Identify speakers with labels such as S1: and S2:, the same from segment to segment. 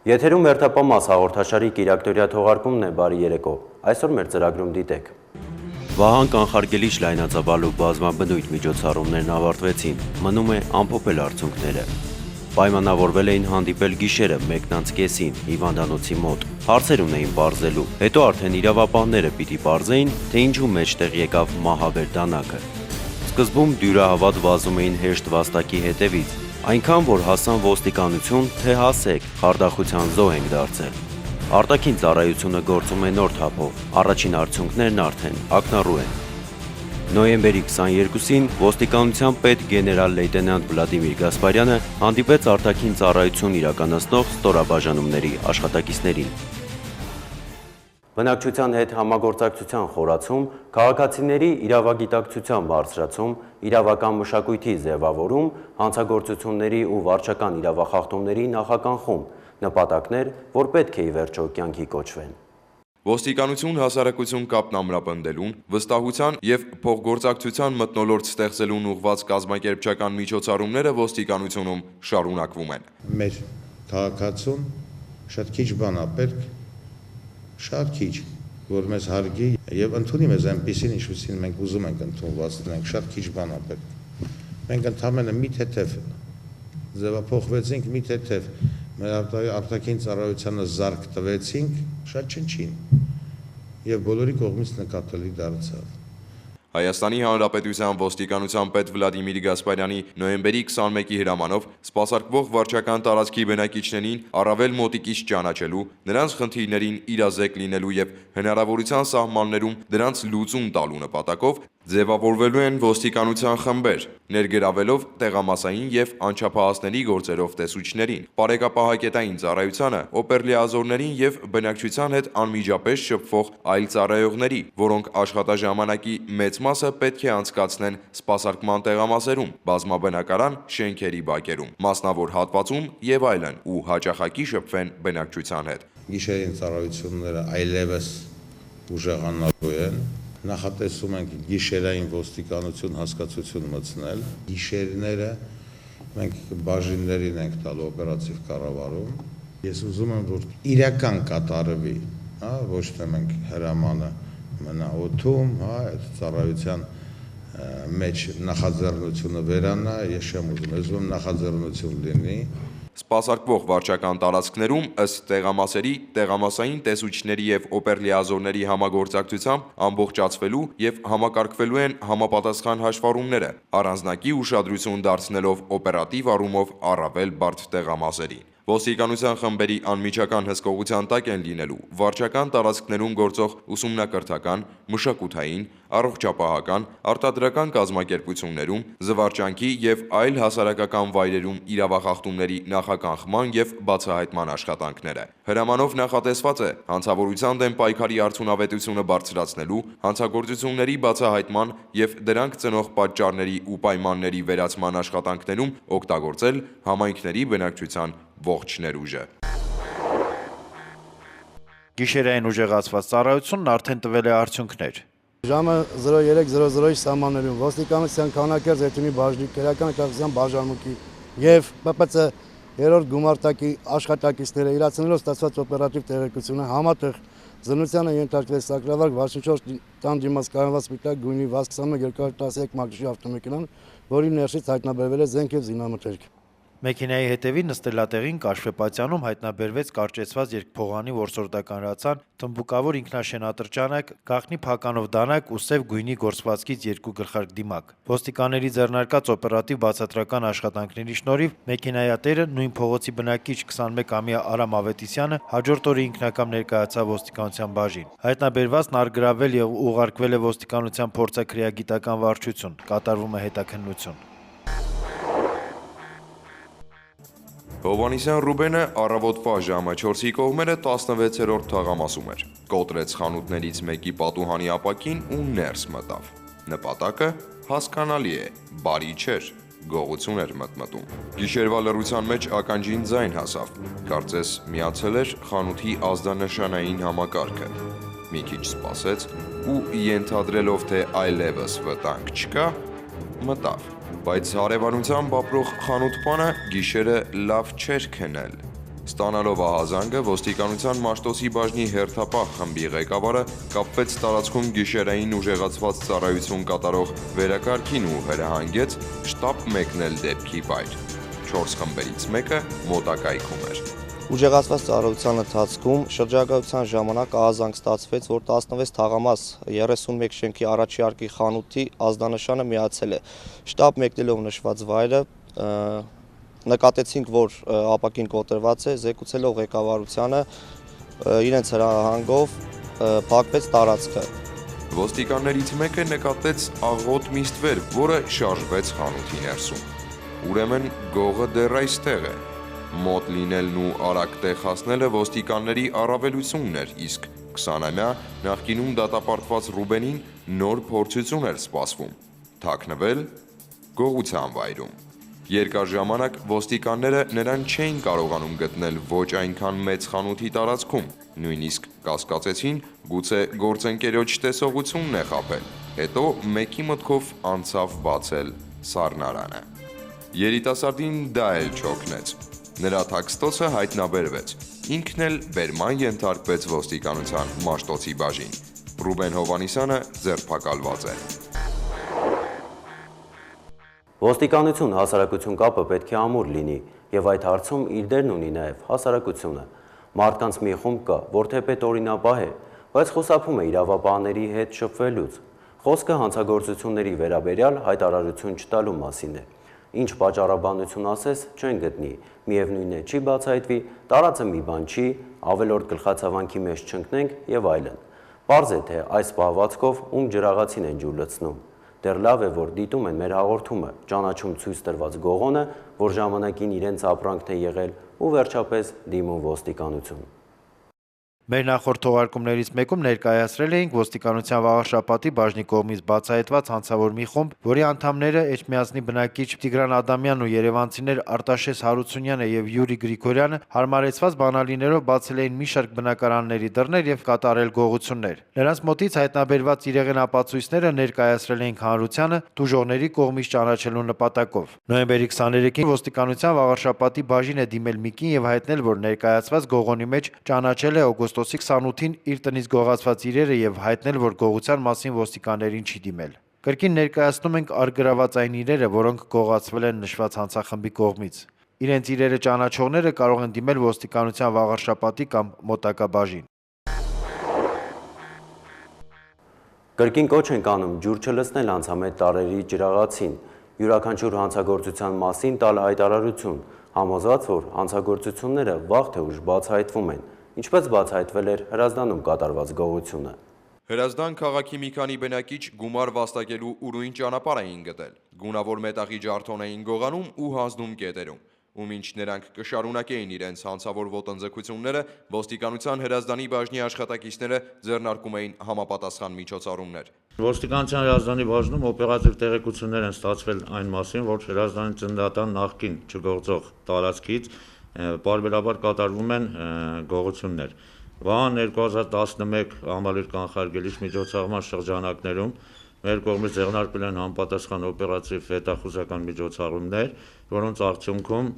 S1: Եթերում հերթապամաս հաղորդաշարի կիրակտորյա թողարկումն է, բարի երեկո, այսօր մեր ծրագրում դիտեք։ Վահան կանխարգելիչ լայնածավալ ու բազմաբնույթ միջոցառումներն ավարտվեցին, մնում է ամփոփել արդյունքները։ Պայմանավորվել էին հանդիպել գիշերը 1:30 հիվանդանոցի մոտ, հարցեր ունեին պարզելու, հետո արդեն իրավապահները պիտի պարզեին, թե ինչու մեջտեղ եկավ մահավեր դանակը։ Սկզբում դյուրահավատ վազում էին հեշտ վաստակի հետևից, այնքան, որ հասան ոստիկանություն, թե հասեք, խարդախության զոհ ենք դարձել։ Արտաքին ծառայությունը գործում է նոր թափով, առաջին արդյունքներն արդեն ակնառու են։ Նոյեմբերի 22-ին ոստիկանության պետ գեներալ լեյտենանտ Վլադիմիր Գասպարյանը հանդիպեց արտաքին ծառայություն իրականացնող ստորաբաժանումների աշխատակիցներին։ Բնակչության հետ համագործակցության խորացում, քաղաքացիների իրավագիտակցության բարձրացում, իրավական մշակույթի ձևավորում, հանցագործությունների ու վարչական իրավախախտումների նախականխում, նպատակներ, որ պետք է ի վերջո կյանքի կոչվեն։
S2: Ոստիկանություն հասարակություն կապն ամրապնդելուն, վստահության և փոխգործակցության մթնոլորտ ստեղծելուն ուղղված կազմակերպչական միջոցառումները ոստիկանությունում շարունակվում են։
S3: Մեր քաղաքացուն շատ քիչ բան է պետք, շատ քիչ, որ մեզ հարգի եւ ընդունի մեզ այնպեսին, ինչպեսին մենք ուզում ենք ընդունված լինենք, շատ քիչ բան է պետք։ Մենք ընդհանրապես մի թեթև ձևափոխվեցինք, մի թեթև մեր արտաքին ծառայությանը զարկ տվեցինք, շատ չնչին եւ բոլորի կողմից նկատելի դարձավ։
S2: Հայաստանի Հանրապետության ոստիկանության պետ Վլադիմիր Գասպարյանի նոյեմբերի 21-ի հրամանով սպասարկվող վարչական տարածքի բնակիչներին առավել մոտիկից ճանաչելու, նրանց խնդիրներին իրազեկ լինելու եւ հնարավորության սահմաններում դրանց լուծում տալու նպատակով ձևավորվելու են ոստիկանության խմբեր, ներգրավելով տեղամասային եւ անչափահասների գործերով տեսուչներին, բարեկապահակետային ծառայությանը, օպերլիազորներին եւ բնակչության հետ անմիջապես շփվող այլ ծառայողների, որոնք աշխատաժամանակի մեծ մասը պետք է անցկացնեն սպասարկման տեղամասերում, բազմաբնակարան շենքերի բակերում, մասնավոր հատվածում եւ այլն ու հաճախակի շփվեն բնակչության հետ։
S3: Գիշերային ծառայությունները այլևս ուժեղանալու են, նախատեսում ենք գիշերային ոստիկանություն հասկացություն մտցնել, գիշերները մենք բաժիններին ենք տալու օպերատիվ կառավարում, ես ուզում եմ, որ իրական կատարվի, ոչ թե մենք հրամանը մնա օդում, այդ ծառայության մեջ նախաձեռնությունը վերանա, ես չեմ ուզում, ես ուզում նախաձեռնություն լինի։
S2: Սպասարկվող վարչական տարածքներում ըստ տեղամասերի, տեղամասային տեսուչների եւ օպերլիազորների համագործակցությամբ ամբողջացվելու եւ համակարգվելու են համապատասխան հաշվառումները, առանձնակի ուշադրություն դարձնելով օպերատիվ առումով առավել բարդ տեղամասերի։ Ոստիկանության խմբերի անմիջական հսկողության տակ են լինելու վարչական տարածքներում գործող ուսումնակրթական, մշակութային, առողջապահական, արտադրական կազմակերպություններում, զվարճանքի եւ այլ հասարակական վայրերում իրավախախտումների նախականխման եւ բացահայտման աշխատանքները։ Հրամանով նախատեսված է հանցավորության դեմ պայքարի արդյունավետությունը բարձրացնելու, հանցագործությունների բացահայտման եւ դրանք ծնող պատճառների ու պայմանների վերացման աշխատանքներում օգտագործել համայնքների բնակչության ողջ ներուժը։
S4: Գիշերային ուժեղացված ծառայությունն արդեն տվել է արդյունքներ։
S5: Ժամը 03:00-ի սահմաններում ոստիկանության Քանաքեռ Զեյթունի բաժնի քերական աջակցության բաժանմունքի եւ ՊՊՑ երրորդ գումարտակի աշխատակիցները իրացնելով ստացված օպերատիվ տեղեկությունը համատեղ զննությանը ենթարկվել սակրավարկ 64 տան դիմաց կայանված սպիտակ գույնի VAZ-20213 մակրիշի ավտոմեքենան, որի ներսից հայտնաբերվել է զենք եւ զինամթերք։
S4: Մեքենայի հետևին նստելատեղին Կաշվեպատյանում հայտնաբերվեց կարճեցված երկփողանի որսորդական ռացան, թմբուկավոր ինքնաշենատրճանակ, գաղտնի փականով դանակ ու սև գույնի գործվածքից 2 գլխարկ դիմակ։ Ոստիկանների ձեռնարկած օպերատիվ բացատրական աշխատանքների շնորհիվ մեքենայատերը նույն փողոցի բնակիչ 21-ամյա Արամ Ավետիսյանը հաջորդ օրը ինքնակամ ներկայացավ ոստիկանության բաժին։ Հայտնաբերվածն առգրավել եւ ուղարկվել է ոստիկանության փորձաքրեագիտական վարչություն, կատարվում է հետաքննություն։
S2: Հովհաննիսյան Ռուբենը առավոտվա ժամը 4-ի կողմերը 16-րդ թաղամասում էր, կոտրեց խանութներից մեկի պատուհանի ապակին ու ներս մտավ։ Նպատակը հասկանալի է, բարի չէր, գողություն էր մտմտում։ Գիշերվա լռության մեջ ականջին ձայն հասավ, կարծես միացել էր խանութի ազդանշանային համակարգը։ Մի քիչ սպասեց ու ենթադրելով, թե այլևս վտանգ չկա, մտավ։ Բայց հարևանությամբ ապրող խանութպանը գիշերը լավ չէր քնել։ Ստանալով ահազանգը, ոստիկանության Մաշտոցի բաժնի հերթապահ խմբի ղեկավարը կապվեց տարածքում գիշերային ուժեղացված ծառայություն կատարող վերակարգին ու հրահանգեց շտաբ մեկնել դեպքի վայր։ 4 խմբերից մեկը մոտակայքում էր։
S6: Ուժեղացված ծառայության ընթացքում շրջագայության ժամանակ ահազանգ ստացվեց, որ 16 թաղամաս 31 շենքի առաջի հարկի խանութի ազդանշանը միացել է։ Շտաբ մեկնելով նշված վայրը նկատեցինք, որ ապակին կոտրված է, զեկուցելով ղեկավարությանը իրենց հրահանգով փակվեց տարածքը։
S2: Ոստիկաններից մեկը նկատեց աղոտ մի ստվեր, որը շարժվեց խանութի ներսում։ Ուրեմն գողը դեռ այստեղ է։ Մոտ լինելն ու արագ տեղ հասնելը ոստիկանների առավելությունն էր, իսկ 20-ամյա նախկինում դատապարտված Ռուբենին նոր փորձություն էր սպասվում՝ թաքնվել գողության վայրում։ Երկար ժամանակ ոստիկանները նրան չէին կարողանում գտնել ոչ այնքան մեծ խանութի տարածքում, նույնիսկ կասկածեցին, գուցե գործընկերոջ տեսողությունն է խաբել, հետո մեկի մտքով անցավ բացել սառնարանը։ Երիտասարդին դա էլ չօգնեց։ Նրա թաքստոցը հայտնաբերվեց, ինքն էլ բերման ենթարկվեց ոստիկանության Մաշտոցի բաժին։ Ռուբեն Հովանիսյանը ձերբակալված է։
S1: Ոստիկանություն հասարակություն կապը պետք է ամուր լինի, եւ այդ հարցում իր դերն ունի նաեւ հասարակությունը։ Մարդկանց մի խումբ կա, որ թեպետ օրինապահ է, բայց խուսափում է իրավապահների հետ շփվելուց։ Խոսքը հանցագործությունների վերաբերյալ հայտարարություն չտալու մասին է։ Ինչ պատճառաբանություն ասես, չեն գտնի, միևնույն է, չի բացահայտվի, տարածը մի բան չի, ավելորդ գլխացավանքի մեջ չընկնենք եւ այլն։ Պարզ է, թե այս պահվածքով ում ջրաղացին են ջուր լցնում։ Դեռ լավ է, որ դիտում են մեր հաղորդումը, ճանաչում ցույց տրված գողոնը, որ ժամանակին իրենց ապրանքն է եղել ու վերջապես դիմում ոստիկանություն։
S4: Մեր նախորդ թողարկումներից մեկում ներկայացրել էինք ոստիկանության Վաղարշապատի բաժնի կողմից բացահայտված հանցավոր մի խումբ, որի անդամները Էջմիածնի բնակիչ Տիգրան Ադամյանն ու երևանցիներ Արտաշես Հարությունյանը եւ Յուրի Գրիգորյանը հարմարեցված բանալիներով բացել էին մի շարք բնակարանների դռներ եւ կատարել գողություններ։ Նրանց մոտից հայտնաբերված իրեղեն ապացույցները ներկայացրել էինք հանրությանը տուժողների կողմից ճանաչելու նպատակով։ Նոյեմբերի 23-ին ոստիկանության Վաղարշապատի բաժին է դիմել մի կին եւ հայտնել, որ ներկայացված գողոնի մեջ ճանաչել է օգոստոսի 28-ին իր տնից գողացված իրերը եւ հայտնել, որ գողության մասին ոստիկաններին չի դիմել։ Կրկին ներկայացնում ենք արգրաված այն իրերը, որոնք գողացվել են նշված հանցախմբի կողմից։ Իրենց իրերը ճանաչողները կարող են դիմել ոստիկանության Վաղարշապատի կամ մոտակա բաժին։
S1: Կրկին կոչ ենք անում ջուր չլցնել անցամետ տարերի ջրաղացին, յուրաքանչյուր հանցագործության մասին տալ հայտարարություն, համոզված, որ հանցագործությունները վաղ թե ուշ բացահայտվում են, ինչպես բացահայտվել էր Հրազդանում կատարված գողությունը։
S2: Հրազդան քաղաքի մի քանի բնակիչ գումար վաստակելու ուրույն ճանապարհ էին գտել։ Գունավոր մետաղի ջարդոն էին գողանում ու հանձնում կետերում։ Ու մինչ նրանք կշարունակեին իրենց հանցավոր ոտնձգությունները, ոստիկանության Հրազդանի բաժնի աշխատակիցները ձեռնարկում էին համապատասխան միջոցառումներ։
S7: Ոստիկանության Հրազդանի բաժնում օպերատիվ տեղեկություններ են ստացվել այն մասին, որ Հրազդանի ծննդատան նախկին չգործող տարածքից պարբերաբար կատարվում են գողություններ։ Վաղան 2011 համալիր կանխարգելիչ միջոցառման շրջանակներում մեր կողմից ձեռնարկվել են համապատասխան օպերատիվ հետախուզական միջոցառումներ, որոնց արդյունքում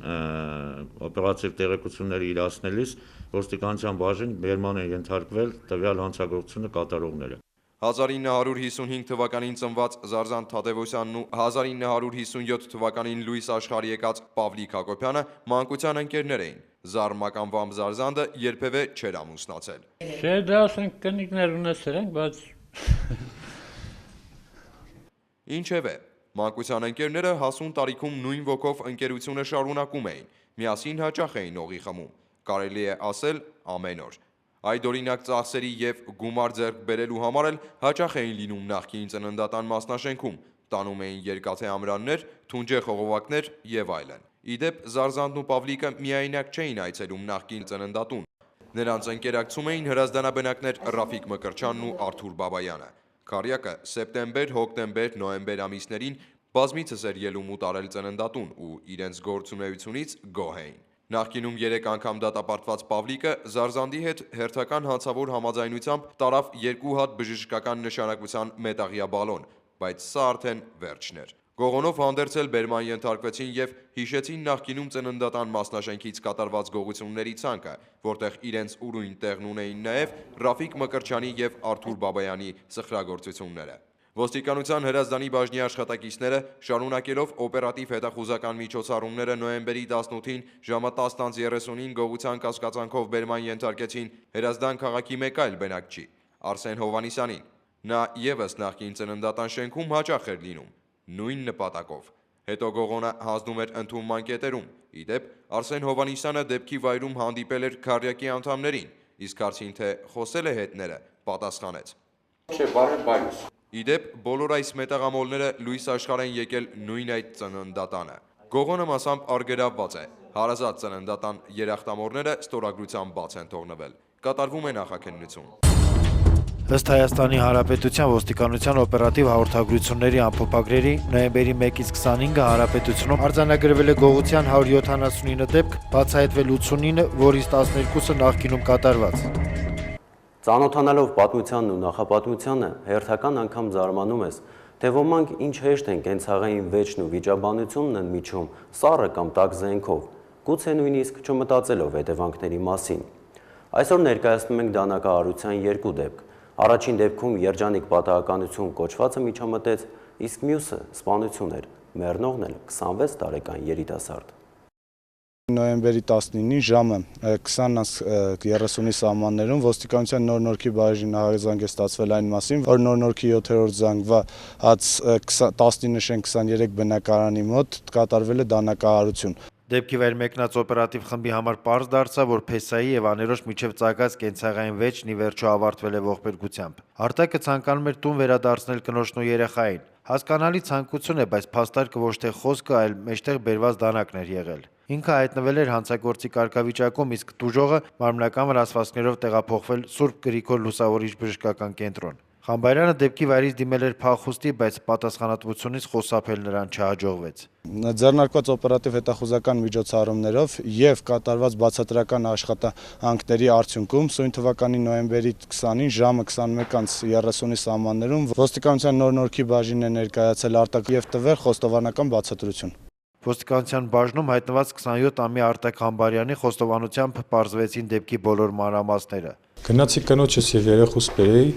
S7: օպերատիվ տեղեկությունները իրացնելիս ոստիկանության բաժին բերման են ենթարկվել տվյալ հանցագործությունը կատարողները։
S2: 1955 թվականին ծնված Զարզան Թադևոսյանն ու 1957 թվականին լույս աշխարհ եկած Պավլիկ Հակոբյանը մանկության ընկերներ էին։ Զարմականվամբ Զարզանդը երբևէ չէր ամուսնացել։
S8: Չէ, դա ասենք կնիկներ ունեցել ենք, բայց
S2: Ինչևէ, մանկության ընկերները հասուն տարիքում նույն ոգով ընկերությունը շարունակում էին, միասին հաճախ էին օղի խմում, կարելի է ասել ամեն օր։ Այդ օրինակ ծախսերի եւ գումար ձեռք բերելու համար էլ հաճախ էին լինում նախկին ծննդատան մասնաշենքում, տանում էին երկաթե ամրաններ, թունջե խողովակներ եւ այլն։ Իդեպ Զարզանդն ու Պավլիկը միայնակ չէին այցելում նախկին ծննդատուն։ Նրանց ընկերակցում էին հրազդանաբնակներ Ռաֆիկ Մկրչյանն ու Արթուր Բաբայանը։ Քարյակը սեպտեմբեր, հոկտեմբեր, նոյեմբեր ամիսներին բազմիցս էր ելում ու տարել ծննդատուն ու իրենց գործունեությունից գոհ էին։ Նախկինում 3 անգամ դատապարտված Պավլիկը Զարզանդի հետ հերթական հանցավոր համաձայնությամբ տարավ 2 հատ բժշկական նշանակության մետաղյա բալոն, բայց սա արդեն վերջն էր։ Գողոնով հանդերձել բերման ենթարկվեցին եւ հիշեցին նախկինում ծննդատան մասնաշենքից կատարված գողությունների ցանկը, որտեղ իրենց ուրույն տեղն ունեին նաեւ Ռաֆիկ Մկրտչյանի եւ Արթուր Բաբայանի սխրագործությունները։ Ոստիկանության հրազդանի բաժնի աշխատակիցները շարունակելով օպերատիվ հետախուզական միջոցառումները նոյեմբերի 18-ին ժամը 10:30-ին գողության կասկածանքով բերման ենթարկեցին Հրազդան քաղաքի մեկ այլ բնակչի Արսեն Հովանիսյանին։ Նա եւս նախկին ծննդատան շենքում հաճախ էր լինում նույն նպատակով։ Հետո գողոնը հանձնում էր ընդունման կետերում։ Իդեպ Արսեն Հովանիսյանը դեպքի վայրում հանդիպել էր քարյակի անդամներին, իսկ հարցին թե խոսել է հետները, պատասխանեց.
S9: Չէ, բարև բայս։
S2: Իդեպ բոլոր այս մետաղամոլները լույս աշխարհ են եկել նույն այդ ծննդատանը։ Գողոնը մասամբ արգելավված է։ Հարազատ ծննդատան երախտամորները ստորագրությամբ բաց են թողնվել։ Կատարվում է նախաքննություն։
S4: Ըստ Հայաստանի Հանրապետության ոստիկանության օպերատիվ հաղորդագրությունների ամփոփագրերի նոյեմբերի 1-ից 25-ը Հանրապետությունում արձանագրվել է գողության 179 դեպք, բացահայտվել 89, որից 12-ը նախկինում կատարված։
S1: Ծանոթանալով պատմությանն ու նախապատմությանը հերթական անգամ զարմանում ես, թե ոմանք ինչ հեշտ են կենցաղային վեճն ու վիճաբանությունն են միջում սառը կամ տաք զենքով, գուցե նույնիսկ չմտածելով հետևանքների մասին։ Այսօր ներկայացնում ենք դանակահարության երկու դեպք։ Առաջին դեպքում երջանիկ պատահականություն կոչվածը միջամտեց, իսկ մյուսը սպանություն էր, մեռնողն էլ 26 տարեկան երիտասարդ։
S10: Նոյեմբերի 19-ին ժամը 20:30-ի սահմաններում ոստիկանության նոր-նորքի բաժին հաղորդազանգ է ստացվել այն մասին, որ նոր-նորքի 7-րդ զանգվա հաց 19-23 բնակարանի մոտ կատարվել է դանակահարություն։
S4: Դեպքի վեր մեկնած օպերատիվ խմբի համար պարզ դարձավ, որ Փեսայի եւ Աներոջ միջև ծագած կենցաղային վեճն ի վերջո ավարտվել է ողբերգությամբ։ Արտակը ցանկանում էր տուն վերադարձնել կնոջն ու երեխային։ Հասկանալի ցանկություն է, բայց փաստարկը ոչ թե խոսքը, այլ մեջտեղ բերված դանակն էր եղել։ Ինքը հայտնվել էր հանցագործի կարգավիճակում, իսկ տուժողը մարմնական վնասվածքներով տեղափոխվել Սուրբ Գրիգոր Լուսավորիչ բժշկական կենտրոն։ Խամբայրյանը դեպքի վայրից դիմել էր փախուստի, բայց պատասխանատվությունից խուսափել նրան չհաջողվեց։
S10: Ձեռնարկված օպերատիվ հետախուզական միջոցառումներով եւ կատարված բացատրական աշխատանքների արդյունքում սույն թվականի նոյեմբերի 20-ին ժամը 21:30-ի սահմաններում ոստիկանության նոր-նորքի բաժինն է ներկայացել արտակ եւ տվել խոստովանական բացատրություն։
S4: Ոստիկանության բաժնում հայտնված 27-ամյա Արտակ Խամբարյանի խոստովանությամբ պարզվեցին դեպքի բոլոր մանրամասները։
S11: Գնացի կնոջս եւ երեխուս բերեի,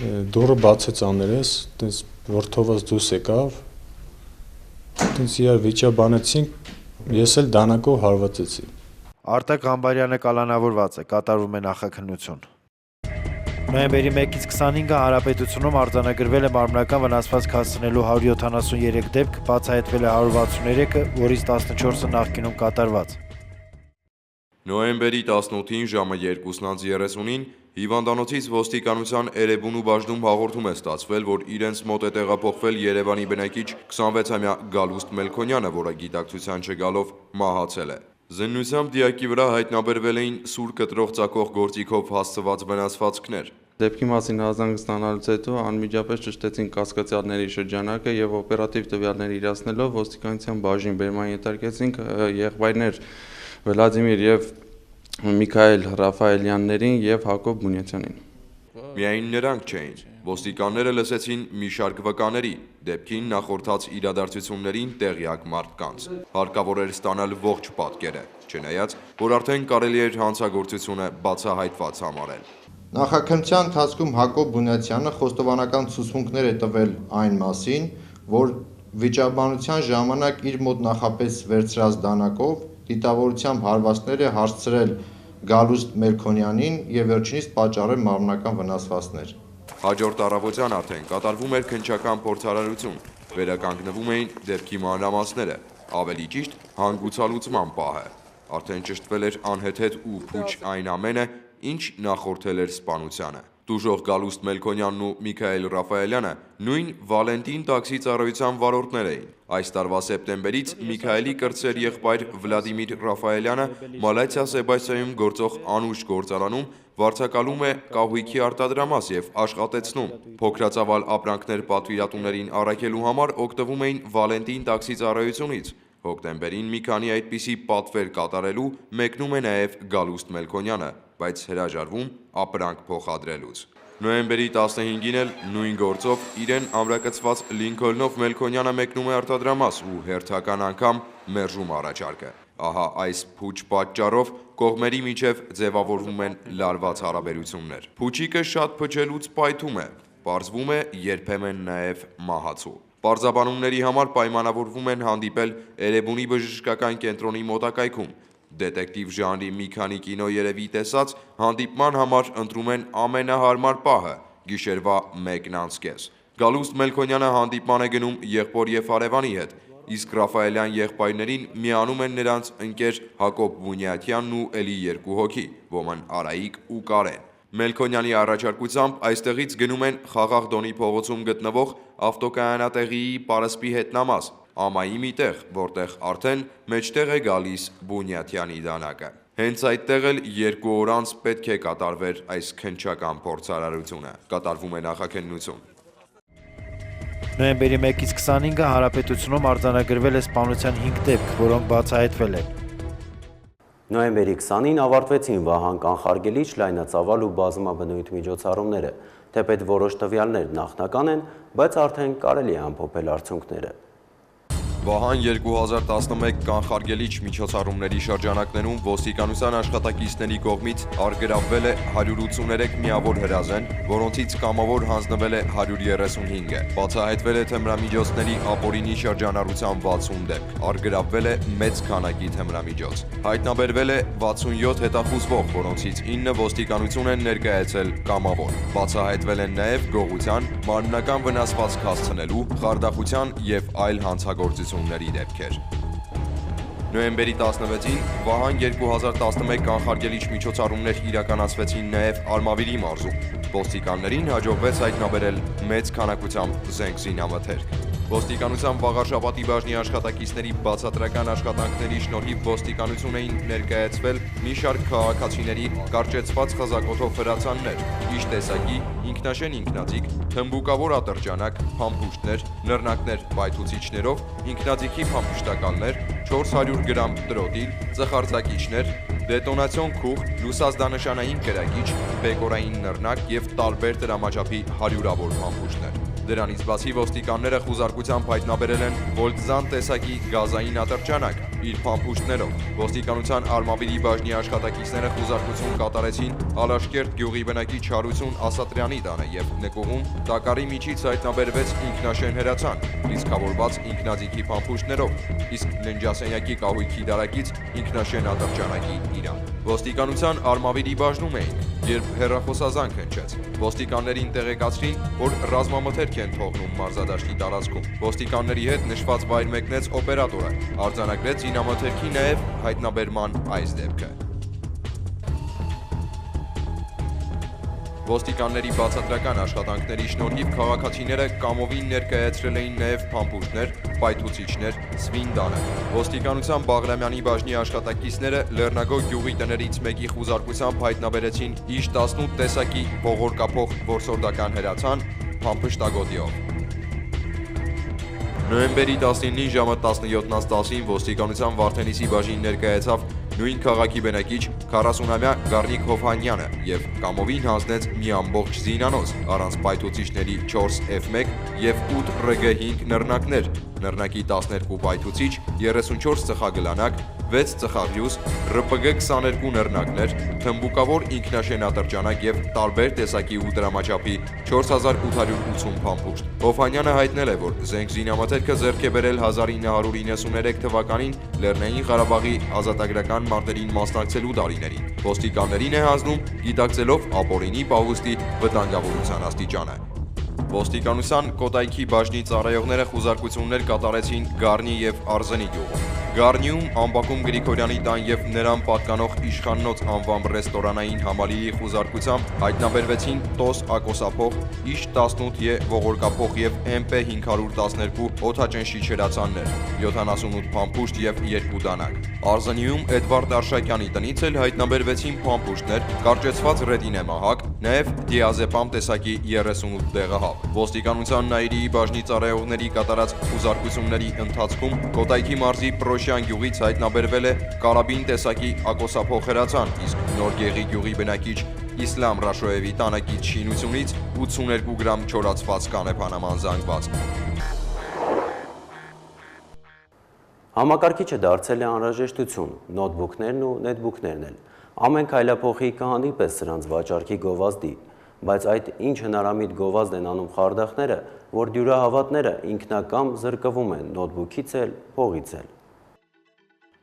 S11: դուռը բացեց աներես, տես որդովս դուրս եկավ, տես իրար վիճաբանեցինք, ես էլ դանակով հարվածեցի։
S4: Արտակ Խամբարյանը կալանավորված է, կատարվում է նախաքննություն։ Նոյեմբերի 1-ից 25-ը Հանրապետությունում արձանագրվել է մարմնական վնասվածք հասցնելու 173 դեպք, բացահայտվել է 163-ը, որից 14-ը նախկինում կատարված։
S2: Նոյեմբերի 18-ին ժամը 2:30-ին հիվանդանոցից ոստիկանության Էրեբունու բաժնում հաղորդում է ստացվել, որ իրենց մոտ է տեղափոխվել Երևանի բնակիչ 26-ամյա Գալուստ Մելքոնյանը, որը գիտակցության չգալով մահացել է։ Զննությամբ դիակի վրա հայտնաբերվել էին սուր կտրող ծակող գործիքով հասցված վնասվածքներ։
S12: Դեպքի մասին հազանգ ստանալուց հետո անմիջապես ճշտեցին կասկածյալների շրջանակը եւ օպերատիվ տվյալներ իրացնելով ոստիկանության բաժին բերման ենթարկեցինք եղբայրներ Վլադիմիր եւ Միքայել Ռաֆայելյաններին եւ Հակոբ Բունյացյանին։
S2: Միայն նրանք չէին։ Ոստիկանները լսեցին մի շարք վկաների, դեպքին նախորդած իրադարձություններին տեղյակ մարդկանց։ Հարկավոր էր ստանալ ողջ պատկերը, չնայած, որ արդեն կարելի էր հանցագործությունը բացահայտված համարել։
S13: Նախաքննության ընթացքում Հակոբ Բունյացյանը խոստովանական ցուցմունքներ է տվել այն մասին, որ վիճաբանության ժամանակ իր մոտ նախապես վերցրած դանակով դիտավորությամբ հարվածներ է հասցրել Գալուստ Մելքոնյանին եւ վերջինիս պատճառել մարմնական վնասվածքներ։
S2: Հաջորդ առավոտյան արդեն կատարվում էր քննչական փորձարարություն, վերականգնվում էին դեպքի մանրամասները, ավելի ճիշտ հանգուցալուծման պահը։ Արդեն ճշտվել էր անհեթեթ ու փուչ այն ամենը, ինչ նախորդել էր սպանությանը։ Տուժող Գալուստ Մելքոնյանն ու Միքայել Ռաֆայելյանը նույն Վալենտին տաքսի ծառայության վարորդներ էին։ Այս տարվա սեպտեմբերից Միքայելի կրտսեր եղբայր Վլադիմիր Ռաֆայելյանը Մալաթիա Սեբաստիայում գործող անուշ գործարանում վարձակալում է կահույքի արտադրամաս եւ աշխատեցնում։ Փոքրացավալ ապրանքներ պատվիրատուներին առաքելու համար օգտվում էին Վալենտին տաքսի ծառայությունից։ Հոկտեմբերին մի քանի այդպիսի պատվեր կատարելու մեկնում է նաև Գալուստ Մելքոնյանը, բայց հրաժարվում ապրանք փոխադրելուց։ Նոյեմբերի 15-ին էլ նույն գործով իրեն ամրակցված Լինքոլնով Մելքոնյանը մեկնում է արտադրամաս ու հերթական անգամ մերժում առաջարկը։ Ահա այս փուչ պատճառով կողմերի միջև ձևավորվում են լարված հարաբերություններ։ Փուչիկը շատ փչելուց պայթում է, պարզվում է երբեմն նաև մահացու։ Պարզաբանումների համար պայմանավորվում են հանդիպել Էրեբունի բժշկական կենտրոնի մոտակայքում։ Դետեկտիվ ժանրի մի քանի կինո երևի տեսած հանդիպման համար ընտրում են ամենահարմար պահը՝ գիշերվա 1:30։ Գալուստ Մելքոնյանը հանդիպման է գնում եղբոր եւ հարևանի հետ, իսկ Ռաֆայելյան եղբայրներին միանում են նրանց ընկեր Հակոբ Բունյաթյանն ու էլի 2 հոգի՝ ոմն Արայիկ ու Կարեն։ Մելքոնյանի առաջարկությամբ այստեղից գնում են Խաղաղ Դոնի փողոցում գտնվող ավտոկայանատեղիի պարսպի հետնամաս, ամայի մի տեղ, որտեղ արդեն մեջտեղ է գալիս Բունյաթյանի դանակը։ Հենց այդտեղ էլ 2 օր անց պետք է կատարվեր այս քննչական փորձարարությունը։ Կատարվում է նախաքննություն։
S4: Նոյեմբերի 1-ից 25-ը հանրապետությունում արձանագրվել է սպանության 5 դեպք, որոնք բացահայտվել են։
S1: Նոյեմբերի 20-ին ավարտվեցին Վահան Կանխարգելիչ լայնածավալ ու բազմաբնույթ միջոցառումները, թեպետ որոշ տվյալներ նախնական են, բայց արդեն կարելի է ամփոփել արդյունքները։
S2: Վահան 2011 կանխարգելիչ միջոցառումների շրջանակներում ոստիկանության աշխատակիցների կողմից արգրավվել է 183 միավոր հրազեն, որոնցից կամավոր հանձնվել է 135-ը։ Բացահայտվել է թմրամիջոցների ապօրինի շրջանառության 60 դեպք, արգրավվել է մեծ քանակի թմրամիջոց։ Հայտնաբերվել է 67 հետախուզվող, որոնցից 9 ոստիկանություն են ներկայացել կամավոր։ Բացահայտվել են նաև գողության, մարմնական վնասվածք հասցնելու, խարդախության եւ այլ հանցագործությունների դեպքեր։ Նոյեմբերի 16-ին Վահան 2011 կանխարգելիչ միջոցառումներ իրականացվեցին նաև Արմավիրի մարզում։ Ոստիկաններին հաջողվեց հայտնաբերել մեծ քանակությամբ զենք զինամթերք։ Ոստիկանության Վաղարշապատի բաժնի աշխատակիցների բացատրական աշխատանքների շնորհիվ ոստիկանություն էին ներկայացվել մի շարք քաղաքացիների կարճեցված խզակոթով հրացաններ, իշ տեսակի, ինքնաշեն ինքնաձիգ, թմբուկավոր ատրճանակ, փամփուշտներ, նռնակներ պայթուցիչներով, ինքնաձիգի փամփշտականներ, 400 գրամ տրոտիլ, ծխարձակիչներ, դետոնացիոն քուղ, լուսազդանշանային կրակիչ, բեկորային նռնակ եւ տարբեր դրամաչափի հարյուրավոր փամփուշտներ։ Դրանից բացի ոստիկանները խուզարկությամբ հայտնաբերել են Վոլտզան տեսակի գազային ատրճանակ իր փամփուշտներով։ Ոստիկանության Արմավիրի բաժնի աշխատակիցները խուզարկություն կատարեցին Ալաշկերտ գյուղի բնակիչ Հարություն Ասատրյանի տանը եւ նկուղում տակարի միջից հայտնաբերվեց ինքնաշեն հրացան, լիցքավորված ինքնաձիգի փամփուշտներով, իսկ Լենջասենյակի կահույքի դարակից ինքնաշեն ատրճանակի իրան։ Ոստիկանության Արմավիրի բաժնում էին, երբ հեռախոսազանգ հնչեց։ Ոստիկաններին տեղեկացրին, որ ռազմամթերք են թողնում մարզադաշտի տարածքում։ Ոստիկանների հետ նշված վայր մեկնեց օպերատորը, արձանագրեց զինամթերքի նաև հայտնաբերման այս դեպքը։ Ոստիկանների բացատրական աշխատանքների շնորհիվ քաղաքացիները կամովին ներկայացրել էին նաև փամփուշտներ, պայթուցիչներ, սվինդանը։ Ոստիկանության Բաղրամյանի բաժնի աշխատակիցները Լեռնագոր գյուղի տներից մեկի խուզարկությամբ հայտնաբերեցին իշ 18 տեսակի ողորկափող որսորդական հրացան փամփշտագոտիով։ Նոյեմբերի 19-ին ժամը 17:10-ին ոստիկանության Վարդենիսի բաժին ներկայացավ նույն քաղաքի բնակիչ 40-ամյա Գառնիկ Հովհանյանը եւ կամովին հանձնեց մի ամբողջ զինանոց առանց պայթուցիչների 4 F1 եւ 8 RG5 նռնակներ, նռնակի 12 պայթուցիչ, 34 ծխագլանակ, 6 ծխաղյուս, ՌՊԳ 22 նռնակներ, թմբուկավոր ինքնաշեն ատրճանակ եւ տարբեր տեսակի ու դրամաչափի 4880 փամփուշտ։ Հովհանյանը հայտնել է, որ զենք զինամթերքը ձեռք է բերել 1993 թվականին Լեռնային Ղարաբաղի ազատագրական մարտերին մասնակցելու տարիներին։ Ոստիկաններին է հանձնում գիտակցելով ապօրինի պահուստի վտանգավորության աստիճանը։ Ոստիկանության Կոտայքի բաժնի ծառայողները խուզարկություններ կատարեցին Գառնի եւ Արզենի գյուղում։ Գառնիում Ամբակում Գրիգորյանի տան եւ նրան պատկանող Իշխաննոց անվամբ ռեստորանային համալիրի խուզարկությամբ հայտնաբերվեցին տոս ակոսափող, իշ 18 ողորկափող եւ MP 512 օդաճնշիչ հրացաններ, 78 փամփուշտ եւ 2 դանակ։ Արզենիում Էդվարդ Արշակյանի տնից էլ հայտնաբերվեցին փամփուշտներ, կարճեցված ռետինեմահակ, նաեւ դիազեպամ տեսակի 38 դեղահավ։ Ոստիկանության Նաիրիի բաժնի ծառայողների կատարած խուզարկությունների ընթացքում Կոտայքի մարզի Պրոշյան գյուղից հայտնաբերվել է կարաբին տեսակի ակոսափող հրացան, իսկ Նորգեղի գյուղի բնակիչ Իսլամ Ռաշոևի տանակից շինությունից 82 գրամ չորացված կանեփանաման զանգված։
S1: Համակարգիչը դարձել է անհրաժեշտություն, նոթբուքներն ու նետբուքներն էլ։ Ամեն քայլափոխի կհանդիպես սրանց վաճառքի գովազդի, բայց այդ ինչ հնարամիտ գովազդ են անում խարդախները, որ դյուրահավատները ինքնակամ զրկվում են նոթբուքից էլ, փողից էլ։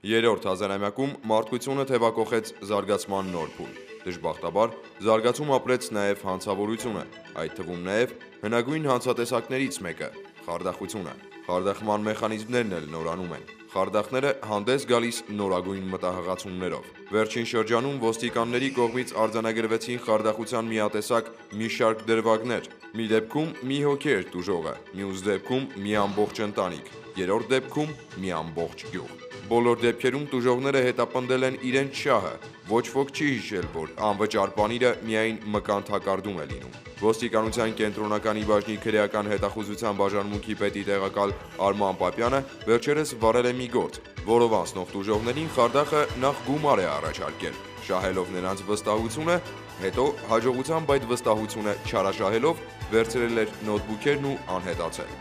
S2: Երրորդ հազարամյակում մարդկությունը թևակոխեց զարգացման նոր փուլ։ Դժբախտաբար, զարգացում ապրեց նաև հանցավորությունը, այդ թվում նաև հնագույն հանցատեսակներից մեկը՝ խարդախությունը։ Խարդախման մեխանիզմներն էլ նորանում են։ Խարդախները հանդես գալիս նորագույն մտահղացումներով։ Վերջին շրջանում ոստիկանների կողմից արձանագրվեցին խարդախության միատեսակ մի շարք դրվագներ։ Մի դեպքում մի հոգի էր տուժողը, մյուս դեպքում մի ամբողջ ընտանիք, երրորդ դեպքում մի ամբողջ գյուղ։ Բոլոր դեպքերում տուժողները հետապնդել են իրենց շահը, ոչ ոք չի հիշել, որ անվճար պանիրը միայն մկան թակարդում է լինում։ Ոստիկանության կենտրոնականի բաժնի քրեական հետախուզության բաժանմունքի պետի տեղակալ Արման Պապյանը վերջերս վարել է մի գործ, որով անցնող տուժողներին խարդախը նախ գումար է առաջարկել, շահելով նրանց վստահությունը, հետո հաջողությամբ այդ վստահությունը չարաշահելով վերցրել էր նոթբուքերն ու անհետացել։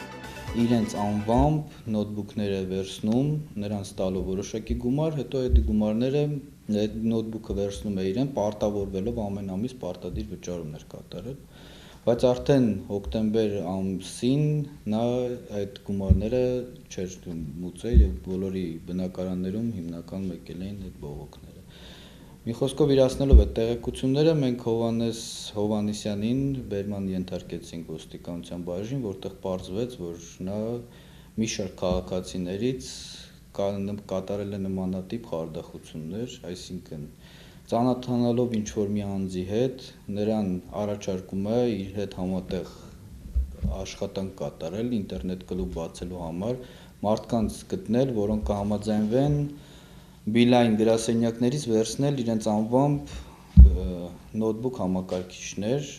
S14: Իրենց անվամբ նոթբուքները վերցնում, նրանց տալով որոշակի գումար, հետո այդ գումարները այդ նոթբուքը վերցնում է իրեն, պարտավորվելով ամեն ամիս պարտադիր վճարումներ կատարել, բայց արդեն հոկտեմբեր ամսին նա այդ գումարները չէր մուծել եւ բոլորի բնակարաններում հիմնական եկել էին այդ բողոքները։ Մի խոսքով իրացնելով այդ տեղեկությունները մենք Հովհաննես Հովհաննիսյանին բերման ենթարկեցինք ոստիկանության բաժին, որտեղ պարզվեց, որ նա մի շարք քաղաքացիներից կատարել է նմանատիպ խարդախություններ, այսինքն ծանոթանալով ինչ-որ մի անձի հետ, նրան առաջարկում է իր հետ համատեղ աշխատանք կատարել, ինտերնետ կլուբ բացելու համար, մարդկանց գտնել, որոնք կհամաձայնվեն բիլային գրասենյակներից վերցնել իրենց անվամբ նոթբուք համակարգիչներ,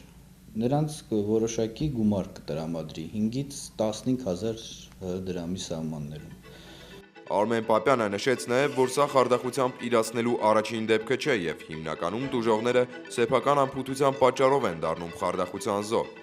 S14: նրանց որոշակի գումար կտրամադրի 5-ից 15,000 դրամի սահմաններում։
S2: Արմեն Պապյանը նշեց նաև, որ սա խարդախությամբ իրացնելու առաջին դեպքը չէ եւ հիմնականում տուժողները սեփական անփութության պատճառով են դառնում խարդախության զոհ։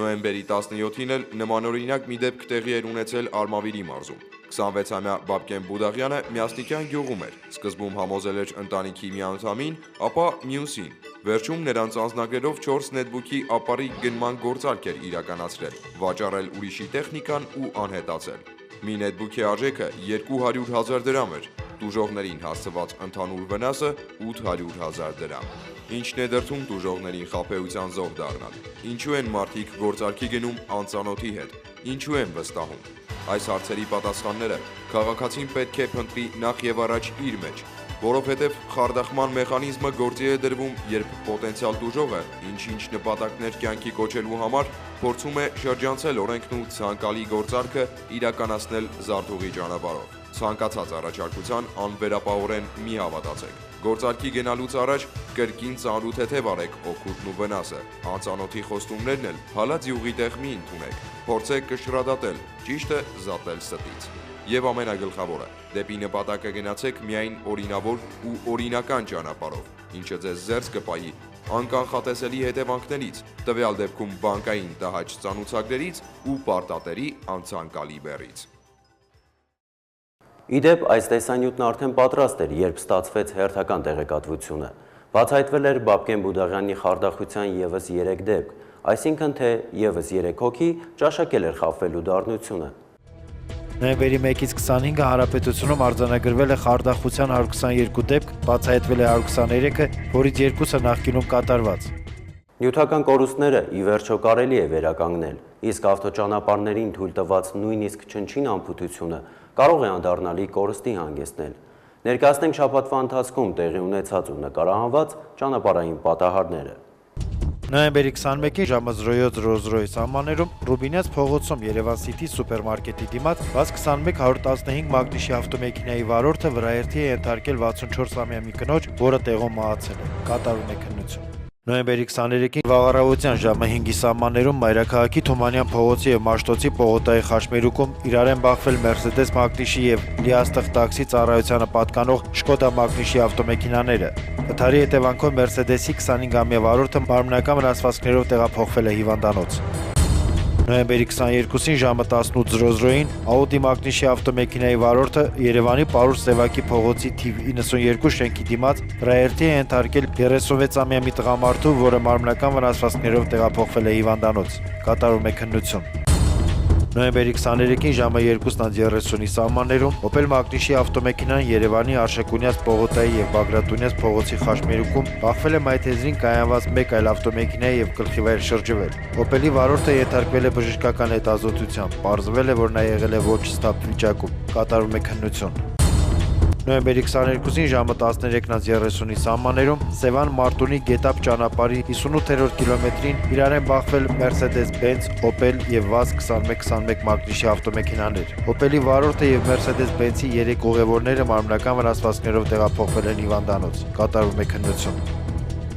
S2: Նոյեմբերի 17-ին էլ նմանօրինակ մի դեպք տեղի էր ունեցել Արմավիրի մարզում։ 26-ամյա Բաբկեն Բուդաղյանը Միասնիկյան գյուղում էր, սկզբում համոզել էր ընտանիքի միանդամին, ապա մյուսին։ Վերջում նրանց անձնագրերով 4 նետբուքի ապարի գնման գործարք էր իրականացրել, վաճառել ուրիշի տեխնիկան ու անհետացել։ Մի նետբուքի արժեքը 200,000 դրամ էր, տուժողներին հասցված ընդհանուր վնասը 800,000 դրամ։ Ինչն է դրդում տուժողներին խաբեության զոհ դառնալ։ Ինչու են մարդիկ գործարքի գնում անծանոթի հետ։ Ինչու են վստահում։ Այս հարցերի պատասխանները քաղաքացին պետք է փնտրի նախ եւ առաջ իր մեջ, որովհետև խարդախման մեխանիզմը գործի է դրվում, երբ պոտենցիալ տուժողը ինչ-ինչ նպատակներ կյանքի կոչելու համար փորձում է շրջանցել օրենքն ու ցանկալի գործարքը իրականացնել զարթուղի ճանապարհով։ Ցանկացած առաջարկության անվերապահորեն մի հավատացեք։ Գործարքի գնալուց առաջ կրկին ծանրութեթև արեք օգուտն ու վնասը։ Անծանոթի խոստումներն էլ հալած յուղի տեղ մի ընդունեք։ Փորձեք կշռադատել, ճիշտը զատել ստից։ Եվ ամենագլխավորը, դեպի նպատակը գնացեք միայն օրինավոր ու օրինական ճանապարհով, ինչը ձեզ զերծ կպայի անկանխատեսելի հետևանքներից, տվյալ դեպքում բանկային տհաճ ծանուցակներից ու պարտատերի անցանկալի բեռից։
S1: Իդեպ այս տեսանյութն արդեն պատրաստ էր, երբ ստացվեց հերթական տեղեկատվությունը։ Բացահայտվել էր Բաբկեն Բուդաղյանի խարդախության ևս 3 դեպք, այսինքն թե ևս 3 հոգի ճաշակել էր խաբվելու դառնությունը։
S4: Նոյեմբերի 1-ից 25-ը հանրապետությունում արձանագրվել է խարդախության 122 դեպք, բացահայտվել է 123-ը, որից 2-ը նախկինում կատարված։
S1: Նյութական կորուստները ի վերջո կարելի է վերականգնել, իսկ ավտոճանապարհներին թույլ տված նույնիսկ չնչին անփութությունը կարող է անդառնալի կորստի հանգեցնել։ Ներկայացնենք շաբաթվա ընթացքում տեղի ունեցած ու նկարահանված ճանապարհային պատահարները։
S4: Նոյեմբերի 21-ին ժամը 07:00 սահմաններում Ռուբինյաց փողոցում Երևան City սուպերմարկետի դիմաց ՎԱԶ 2115 մագնիշի ավտոմեքենայի վարորդը վրայերթի է ենթարկել 64-ամյա մի կնոջ, որը տեղում մահացել է։ Կատարում է քննություն։ Նոյեմբերի 23-ին վաղառավոտյան ժամը 5-ի սահմաններում Մայրաքաղաքի Թումանյան փողոցի եւ Մաշտոցի Պողոտայի խաչմերուկում իրար են բախվել Mercedes Magnişi եւ Լիաստղ տաքսի ծառայությանը պատկանող Շկոդա Magnişi ավտոմեքենաները։ Վթարի հետևանքով Mercedes-ի 25-ամյա վարորդը մարմնական վնասվածքներով տեղափոխվել է հիվանդանոց։ Նոյեմբերի 22-ին ժամը 18:00-ին Audi Magnishi ավտոմեքենայի վարորդը Երևանի Պարուս Սևակի փողոցի թիվ 92 շենքի դիմաց վրայերթի է ենթարկել 36-ամյա մի տղամարդու, որը մարմնական վնասվածքներով տեղափոխվել է հիվանդանոց։ Կատարում է քննություն։ Նոյեմբերի 23-ին ժամը 2:30-ի սահմաններում Opel Magnishi ավտոմեքենան Երևանի Արշակունյաց Պողոտայի եւ Բագրատունյաց փողոցի խաչմերուկում բախվել է մայթեզրին կայանված մեկ այլ ավտոմեքենայի եւ գլխիվայր շրջվել։ Opel-ի վարորդը ենթարկվել է բժշկական հետազոտության։ Պարզվել է, որ նա եղել է ոչ ստապ վիճակում։ Կատարում է քննություն։ Նոյեմբերի 22-ին ժամը 13:30-ի սահմաններում Սևան Մարտունի Գետապ ճանապարհի 58-րդ կիլոմետրին իրար են բախվել Mercedes-Benz, Opel եւ VAZ 2121 Magnishi ավտոմեքենաներ։ Opel-ի վարորդը եւ Mercedes-Benz-ի 3 ուղևորները մարմնական վնասվածքներով տեղափոխվել են հիվանդանոց։ Կատարում է քննություն։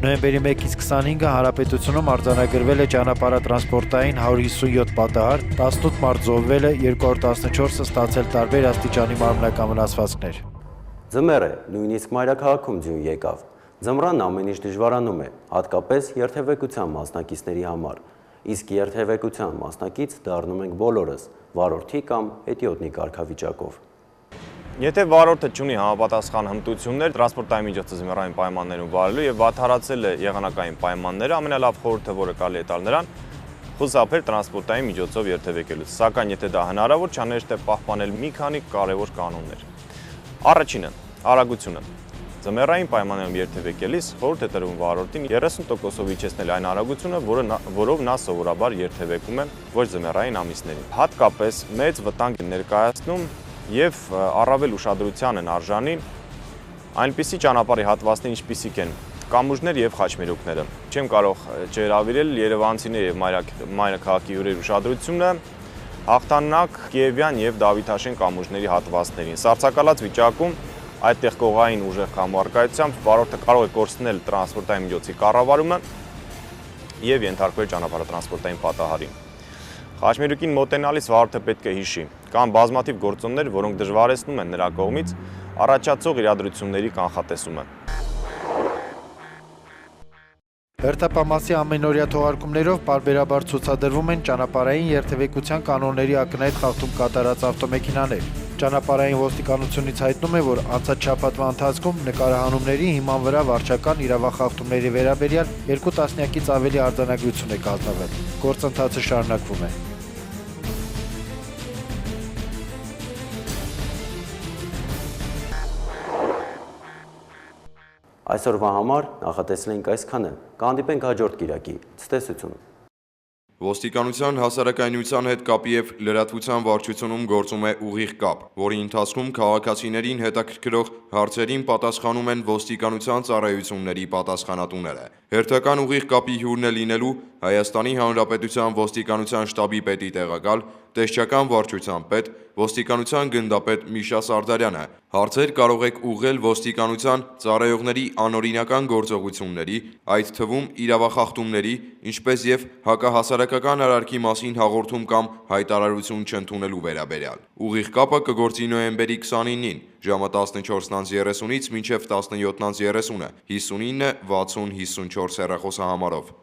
S4: Նոյեմբերի 1-ից 25-ը Հանրապետությունում արձանագրվել է ճանապարհատրանսպորտային 157 պատահար, 18 մարդ զոհվել է, 214-ը ստացել տարբեր աստիճանի մարմնական վնասվածքներ։
S1: Ձմեռ է, նույնիսկ մայրաքաղաքում ձյուն եկավ։ Ձմռան ամեն ինչ դժվարանում է, հատկապես երթևեկության մասնակիցների համար։ Իսկ երթևեկության մասնակից դառնում ենք բոլորս, վարորդի կամ հետիոտնի կարգավիճակով։
S15: Եթե վարորդը չունի համապատասխան հմտություններ, տրանսպորտային միջոցը ձմեռային պայմաններում վարելու եւ վատթարացել է եղանակային պայմանները, ամենալավ խորհուրդը, որը կարելի է տալ նրան, խուսափել տրանսպորտային միջոցով երթևեկելուց։ Սակայն եթե դա հնարավոր չէ, անհրաժեշտ է պահպանել մի քանի կարևոր կանոններ։ Առաջինը՝ արագությունը։ Ձմեռային պայմաններում երթևեկելիս խորհուրդ է տրվում վարորդին 30%-ով իջեցնել այն արագությունը, որով նա սովորաբար երթևեկում է ոչ ձմեռային ամիսներին։ Հատկապես մեծ վտանգ է ներկայացնում եւ առավել ուշադրության են արժանի այնպիսի ճանապարհի հատվածներ, ինչպիսիք են կամուրջներ եւ խաչմերուկները։ Չեմ կարող չհրավիրել երևանցիների եւ մայրաքաղաքի հյուրերի ուշադրությունը Հաղթանակ, Կիևյան եւ Դավիթաշեն կամուրջների հատվածներին։ Սառցակալած վիճակում այդտեղ կողային ուժեղ կամուարկայությամբ վարորդը կարող է կորցնել տրանսպորտային միջոցի կառավարումը եւ ենթարկվել ճանապարհատրանսպորտային պատահարին։ Խաչմերուկին մոտենալիս վարորդը պետք է հիշի, կան բազմաթիվ գործոններ, որոնք դժվարեցնում են նրա կողմից առաջացող իրադրությունների կանխատեսումը։
S4: Հերթապամասի ամենօրյա թողարկումներով պարբերաբար ցուցադրվում են ճանապարհային երթևեկության կանոնների ակնհայտ խախտում կատարած ավտոմեքենաներ։ Ճանապարհային ոստիկանությունից հայտնում է, որ անցած շաբաթվա ընթացքում նկարահանումների հիման վրա վարչական իրավախախտումների վերաբերյալ 2 տասնյակից ավելի արձանագրություն է կազմվել։ Գործընթացը շարունակվում է։
S1: Այսօրվա համար նախատեսել ենք այսքանը, կհանդիպենք հաջորդ կիրակի, ցտեսություն։
S2: Ոստիկանության հասարակայնության հետ կապի եւ լրատվության վարչությունում գործում է ուղիղ կապ, որի ընթացքում քաղաքացիներին հետաքրքրող հարցերին պատասխանում են ոստիկանության ծառայությունների պատասխանատուները։ Հերթական ուղիղ կապի հյուրն է լինելու Հայաստանի Հանրապետության ոստիկանության շտաբի պետի տեղակալ, տեսչական վարչության պետ, ոստիկանության գնդապետ Միշա Սարդարյանը։ Հարցեր կարող եք ուղղել ոստիկանության ծառայողների անօրինական գործողությունների, այդ թվում իրավախախտումների, ինչպես եւ հակահասարակական արարքի մասին հաղորդում կամ հայտարարություն չընդունելու վերաբերյալ։ Ուղիղ կապը կգործի նոյեմբերի 29-ին, ժամը 14:30-ից մինչև 17:30, 59 60 54 հեռախոսահամարով։